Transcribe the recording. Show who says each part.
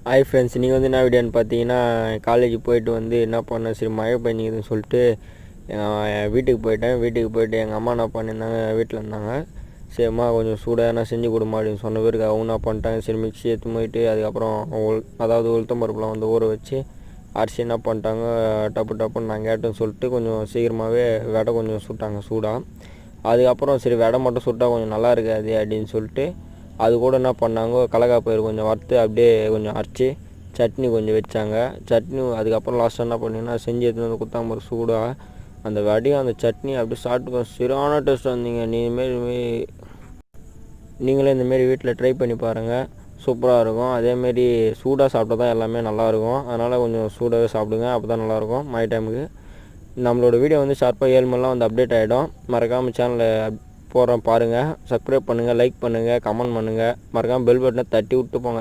Speaker 1: Hi friends, நீங்கள் வந்து என்ன வீடியோன்னு பார்த்தீங்கன்னா, காலேஜ் போயிட்டு வந்து என்ன பண்ணேன், சரி மழை பெஞ்சிக்குதுன்னு சொல்லிட்டு வீட்டுக்கு போயிட்டு எங்கள் அம்மா என்ன பண்ணியிருந்தாங்க, வீட்டில் இருந்தாங்க. சரிம்மா கொஞ்சம் சூடாக என்ன செஞ்சு கொடுமா அப்படின்னு சொன்ன பிறகு அவங்க என்ன பண்ணிட்டாங்க, சரி மிக்ஸி எடுத்து போயிட்டு அதுக்கப்புறம் அதாவது உளுத்தம் பருப்புலாம் வந்து ஊற வச்சு அரிசி என்ன பண்ணிட்டாங்க, டப்புன்னு நான் கேட்டேன்னு சொல்லிட்டு கொஞ்சம் சீக்கிரமாகவே வடை கொஞ்சம் சுட்டாங்க சூடாக. அதுக்கப்புறம் சரி வடை மட்டும் சுட்டால் கொஞ்சம் நல்லா இருக்காது அப்படின்னு சொல்லிட்டு அது கூட என்ன பண்ணாங்க, கடலக்காய் பயிறு கொஞ்சம் வறுத்து அப்படியே கொஞ்சம் அரைச்சி சட்னி கொஞ்சம் வச்சாங்க. சட்னி அதுக்கப்புறம் லாஸ்ட்டாக என்ன பண்ணிங்கன்னா, செஞ்சு எடுத்துன்னு வந்து கொடுத்தாங்க ஒரு சூடாக. அந்த வடையும் அந்த சட்னி அப்படியே சாப்பிட்டு சரியான டேஸ்ட் வந்தீங்க. நீங்களே இந்தமாரி வீட்டில் ட்ரை பண்ணி பாருங்கள், சூப்பராக இருக்கும். அதேமாரி சூடாக சாப்பிட்டா தான் எல்லாமே நல்லாயிருக்கும். அதனால் கொஞ்சம் சூடாகவே சாப்பிடுங்க, அப்போ தான் நல்லாயிருக்கும் மழை டைமுக்கு. நம்மளோட வீடியோ வந்து ஷார்ப்பாக 7 மணிலாம் வந்து அப்டேட் ஆகிடும். மறக்காமல் சேனலில் போடுறோம் பாருங்கள், சப்ஸ்கிரைப் பண்ணுங்கள், லைக் பண்ணுங்கள், கமெண்ட் பண்ணுங்கள், மறக்காமல் பெல் பட்டனை தட்டி விட்டு போங்க.